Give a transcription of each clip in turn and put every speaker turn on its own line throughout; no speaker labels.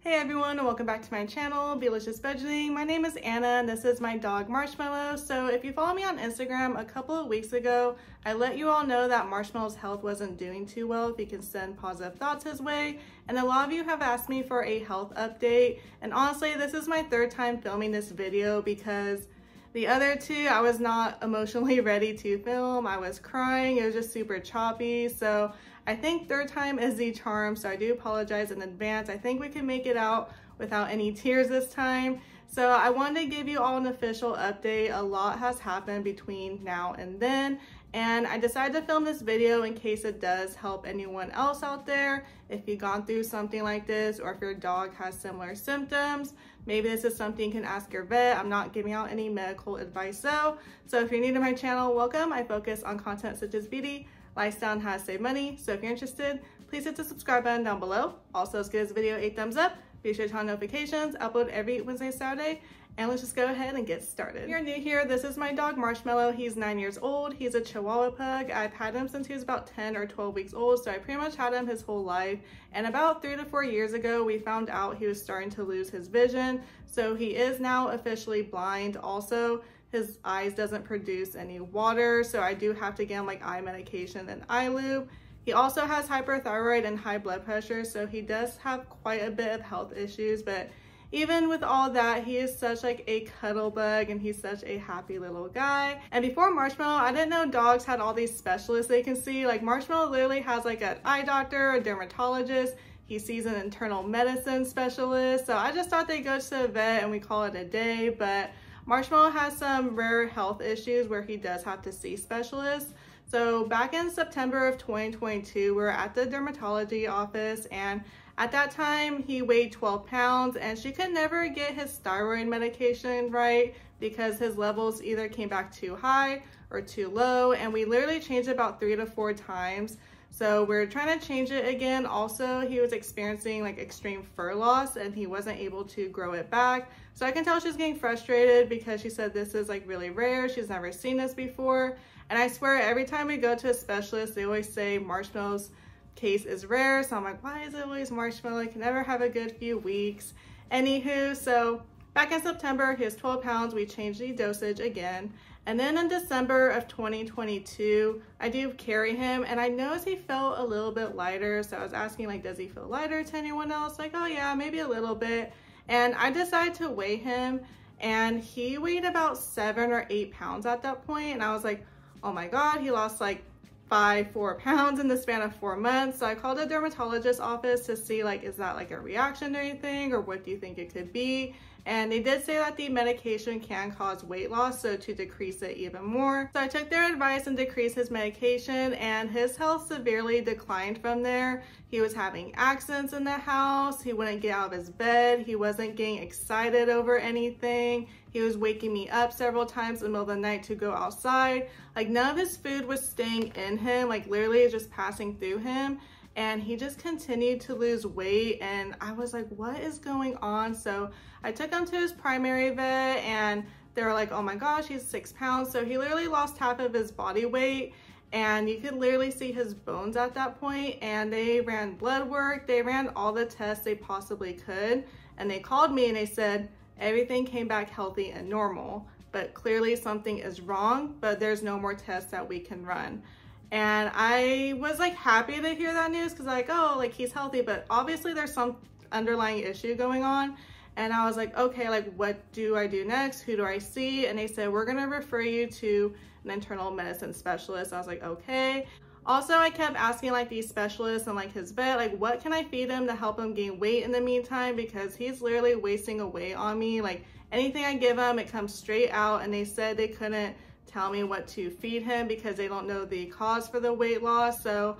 Hey everyone, and welcome back to my channel, Delicious Budgeting. My name is Anna and this is my dog Marshmallow. So if you follow me on Instagram, a couple of weeks ago, I let you all know that Marshmallow's health wasn't doing too well. If you can send positive thoughts his way. And a lot of you have asked me for a health update. And honestly, this is my third time filming this video because the other two, I was not emotionally ready to film. I was crying, it was just super choppy. So I think third time is the charm, so I do apologize in advance. I think we can make it out without any tears this time. So I wanted to give you all an official update. A lot has happened between now and then, and I decided to film this video in case it does help anyone else out there. If you've gone through something like this, or if your dog has similar symptoms, maybe this is something you can ask your vet. I'm not giving out any medical advice though. So if you're new to my channel, welcome. I focus on content such as beauty, lifestyle, and how to save money. So if you're interested, please hit the subscribe button down below. Also, let's give this video a thumbs up. Be sure to turn on notifications. Upload every Wednesday and Saturday. And let's just go ahead and get started. If you're new here, this is my dog Marshmallow. He's 9 years old. He's a Chihuahua pug. I've had him since he was about 10 or 12 weeks old, so I pretty much had him his whole life. And about 3 to 4 years ago, we found out he was starting to lose his vision. So he is now officially blind. Also, his eyes doesn't produce any water, so I do have to get him like eye medication and eye lube. He also has hyperthyroid and high blood pressure, so he does have quite a bit of health issues, but even with all that, he is such like a cuddle bug and he's such a happy little guy. And before Marshmallow, I didn't know dogs had all these specialists they can see. Like Marshmallow literally has like an eye doctor, a dermatologist. He sees an internal medicine specialist. So I just thought they'd go to the vet and we call it a day, but Marshmallow has some rare health issues where he does have to see specialists. So back in September of 2022, we were at the dermatology office, and at that time he weighed 12 pounds and she could never get his thyroid medication right because his levels either came back too high or too low, and we literally changed it about 3 to 4 times. So we're trying to change it again. Also, he was experiencing like extreme fur loss and he wasn't able to grow it back. So I can tell she's getting frustrated because she said this is like really rare. She's never seen this before. And I swear every time we go to a specialist, they always say Marshmallow's case is rare. So I'm like, why is it always Marshmallow? I can never have a good few weeks. Anywho, so back in September, he was 12 pounds. We changed the dosage again. And then in December of 2022, I do carry him and I noticed he felt a little bit lighter. So I was asking like, does he feel lighter to anyone else? Like, oh yeah, maybe a little bit. And I decided to weigh him and he weighed about 7 or 8 pounds at that point. And I was like, oh my God, he lost like 4 pounds in the span of 4 months. So I called a dermatologist's office to see like, is that like a reaction to anything or what do you think it could be? And they did say that the medication can cause weight loss, so to decrease it even more. So I took their advice and decreased his medication, and his health severely declined from there. He was having accidents in the house. He wouldn't get out of his bed. He wasn't getting excited over anything. He was waking me up several times in the middle of the night to go outside. Like none of his food was staying in him, like literally just passing through him. And he just continued to lose weight and I was like, what is going on? So I took him to his primary vet and they were like, oh my gosh, he's 6 pounds. So he literally lost half of his body weight and you could literally see his bones at that point. And they ran blood work, they ran all the tests they possibly could. And they called me and they said, everything came back healthy and normal, but clearly something is wrong, but there's no more tests that we can run. And I was like happy to hear that news because like, oh, like he's healthy, but obviously there's some underlying issue going on. And I was like, okay, like what do I do next? Who do I see? And they said, we're gonna refer you to an internal medicine specialist. I was like, okay. Also, I kept asking like these specialists and like his vet, like what can I feed him to help him gain weight in the meantime? Because he's literally wasting away on me. Like anything I give him, it comes straight out. And they said they couldn't tell me what to feed him because they don't know the cause for the weight loss. So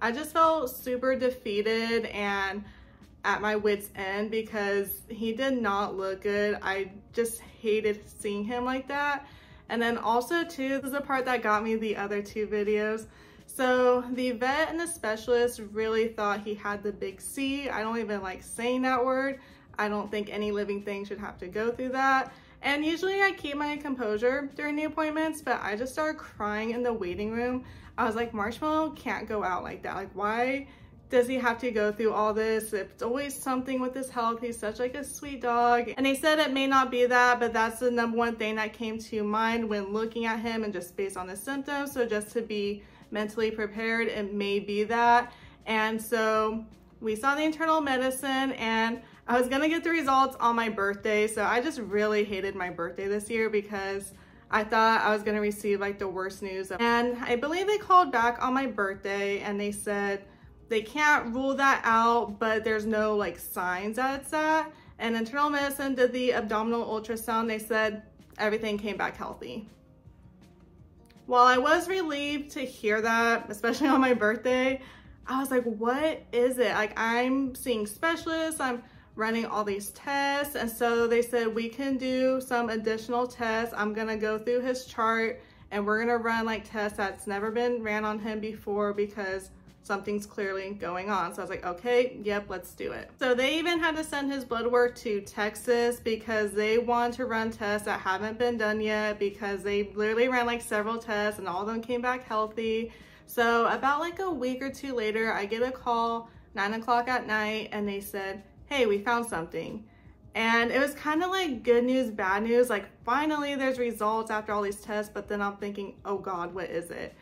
I just felt super defeated and at my wit's end because he did not look good. I just hated seeing him like that. And then also too, this is the part that got me the other 2 videos. So the vet and the specialist really thought he had the big C. I don't even like saying that word. I don't think any living thing should have to go through that. And usually I keep my composure during the appointments, but I just started crying in the waiting room. I was like, Marshmallow can't go out like that. Like, why does he have to go through all this? It's always something with his health. He's such like a sweet dog. And they said it may not be that, but that's the number one thing that came to mind when looking at him and just based on the symptoms. So just to be mentally prepared, it may be that. And so we saw the internal medicine, and I was gonna get the results on my birthday. So I just really hated my birthday this year because I thought I was gonna receive like the worst news. And I believe they called back on my birthday and they said they can't rule that out, but there's no like signs that it's that. And internal medicine did the abdominal ultrasound. They said everything came back healthy. While I was relieved to hear that, especially on my birthday, I was like, what is it? Like, I'm seeing specialists, I'm running all these tests. And so they said, we can do some additional tests. I'm gonna go through his chart and we're gonna run like tests that's never been ran on him before because something's clearly going on. So I was like, okay, yep, let's do it. So they even had to send his blood work to Texas because they want to run tests that haven't been done yet, because they literally ran like several tests and all of them came back healthy. So about like a week or two later, I get a call 9 o'clock at night and they said, hey, we found something. And it was kind of like good news, bad news. Like finally there's results after all these tests, but then I'm thinking, oh God, what is it?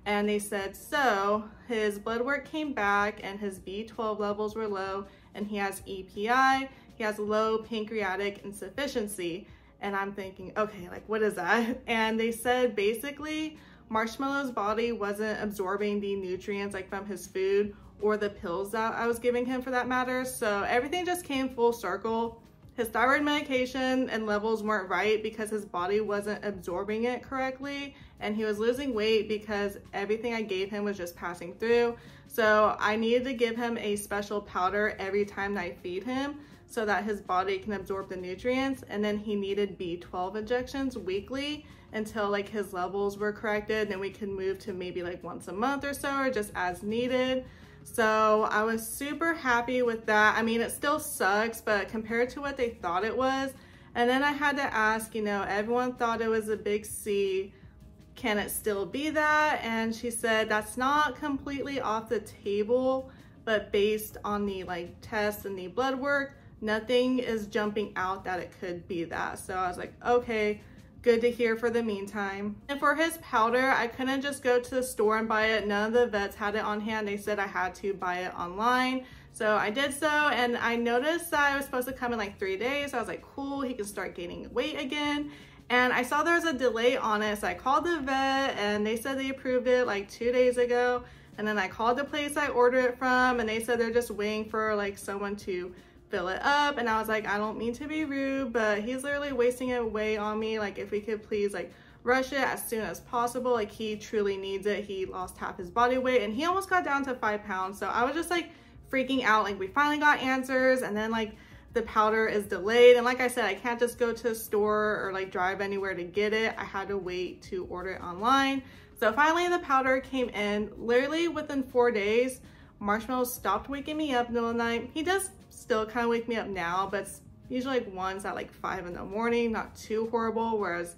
And they said, so his blood work came back and his B12 levels were low and he has EPI, he has low pancreatic insufficiency. And I'm thinking, okay, like what is that? And they said basically Marshmallow's body wasn't absorbing the nutrients like from his food or the pills that I was giving him for that matter. So everything just came full circle. His thyroid medication and levels weren't right because his body wasn't absorbing it correctly, and he was losing weight because everything I gave him was just passing through. So I needed to give him a special powder every time that I feed him so that his body can absorb the nutrients. And then he needed B12 injections weekly until like his levels were corrected. Then we can move to maybe like once a month or so, or just as needed. So I was super happy with that. I mean, it still sucks, but compared to what they thought it was. And then I had to ask, you know, everyone thought it was a big C. Can it still be that? And she said, that's not completely off the table, but based on the like tests and the blood work, nothing is jumping out that it could be that. So I was like, okay, good to hear for the meantime. And for his powder, I couldn't just go to the store and buy it. None of the vets had it on hand. They said I had to buy it online. So I did so, and I noticed that it was supposed to come in like 3 days. So I was like, cool, he can start gaining weight again. And I saw there was a delay on it. So I called the vet and they said they approved it like 2 days ago. And then I called the place I ordered it from and they said they're just waiting for like someone to fill it up. And I was like, I don't mean to be rude, but he's literally wasting it away on me. Like if we could please like rush it as soon as possible. Like he truly needs it. He lost half his body weight and he almost got down to 5 pounds. So I was just like freaking out. Like we finally got answers, and then like the powder is delayed. And like I said, I can't just go to the store or like drive anywhere to get it. I had to wait to order it online. So finally the powder came in. Literally within 4 days, Marshmallow stopped waking me up in the middle of the night. He does still kind of wake me up now, but it's usually like once at like 5 in the morning, not too horrible, whereas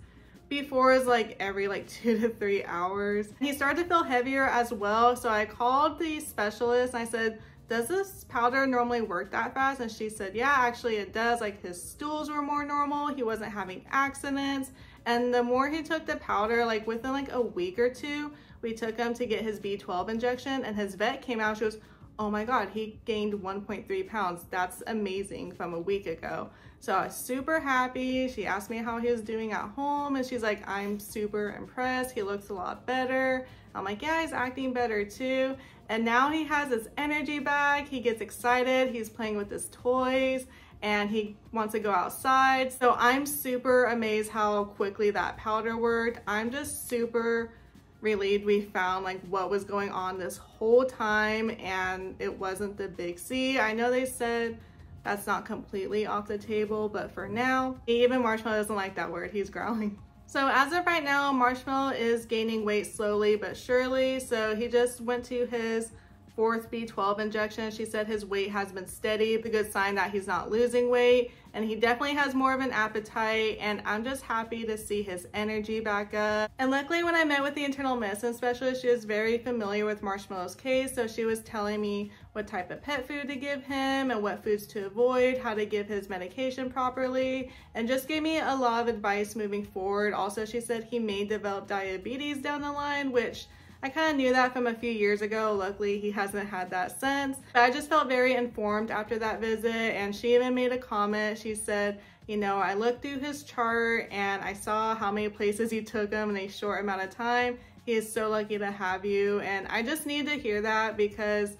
before is like every like 2 to 3 hours. He started to feel heavier as well, so I called the specialist and I said, does this powder normally work that fast? And she said, yeah, actually it does. Like his stools were more normal, he wasn't having accidents, and the more he took the powder, like within like a week or two, we took him to get his B12 injection, and his vet came out, she goes, oh my God, he gained 1.3 pounds. That's amazing from a week ago. So I was super happy. She asked me how he was doing at home, and she's like, I'm super impressed. He looks a lot better. I'm like, yeah, he's acting better too. And now he has his energy back. He gets excited. He's playing with his toys and he wants to go outside. So I'm super amazed how quickly that powder worked. I'm just super relieved we found like what was going on this whole time and it wasn't the big C. I know they said that's not completely off the table, but for now, even Marshmallow doesn't like that word. He's growling. So as of right now, Marshmallow is gaining weight slowly but surely. So he just went to his 4th B12 injection. She said his weight has been steady, a good sign that he's not losing weight, and he definitely has more of an appetite, and I'm just happy to see his energy back up. And luckily when I met with the internal medicine specialist, she was very familiar with Marshmallow's case, so she was telling me what type of pet food to give him and what foods to avoid, how to give his medication properly, and just gave me a lot of advice moving forward. Also, she said he may develop diabetes down the line, which I kind of knew that from a few years ago. Luckily, he hasn't had that since. But I just felt very informed after that visit, and she even made a comment. She said, you know, I looked through his chart and I saw how many places you took him in a short amount of time. He is so lucky to have you. And I just needed to hear that, because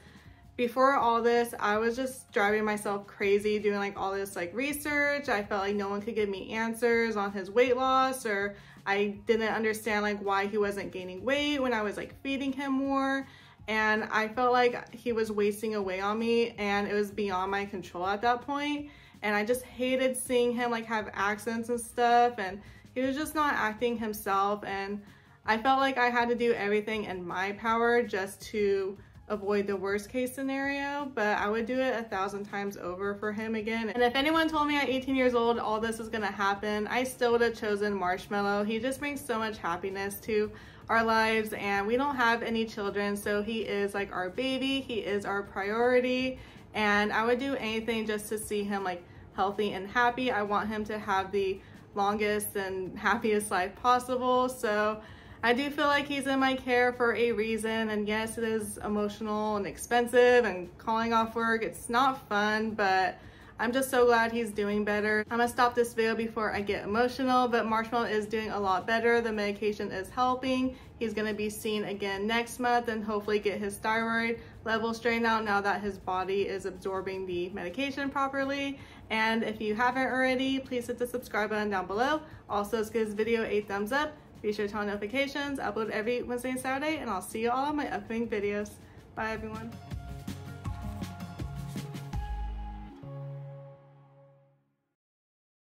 before all this, I was just driving myself crazy doing like all this like research. I felt like no one could give me answers on his weight loss, or I didn't understand like why he wasn't gaining weight when I was like feeding him more. And I felt like he was wasting away on me, and it was beyond my control at that point. And I just hated seeing him like have accidents and stuff, and he was just not acting himself. And I felt like I had to do everything in my power just to avoid the worst case scenario, but I would do it 1,000 times over for him again. And if anyone told me at 18 years old all this was gonna happen, I still would have chosen Marshmallow. He just brings so much happiness to our lives, and we don't have any children, so he is like our baby. He is our priority, and I would do anything just to see him like healthy and happy. I want him to have the longest and happiest life possible. So I do feel like he's in my care for a reason, and yes, it is emotional and expensive, and calling off work, it's not fun, but I'm just so glad he's doing better. I'm gonna stop this video before I get emotional, but Marshmallow is doing a lot better. The medication is helping. He's gonna be seen again next month and hopefully get his thyroid level straightened out now that his body is absorbing the medication properly. And if you haven't already, please hit the subscribe button down below. Also, give this video a thumbs up. Be sure to turn on notifications. I upload every Wednesday and Saturday, and I'll see you all in my upcoming videos. Bye, everyone.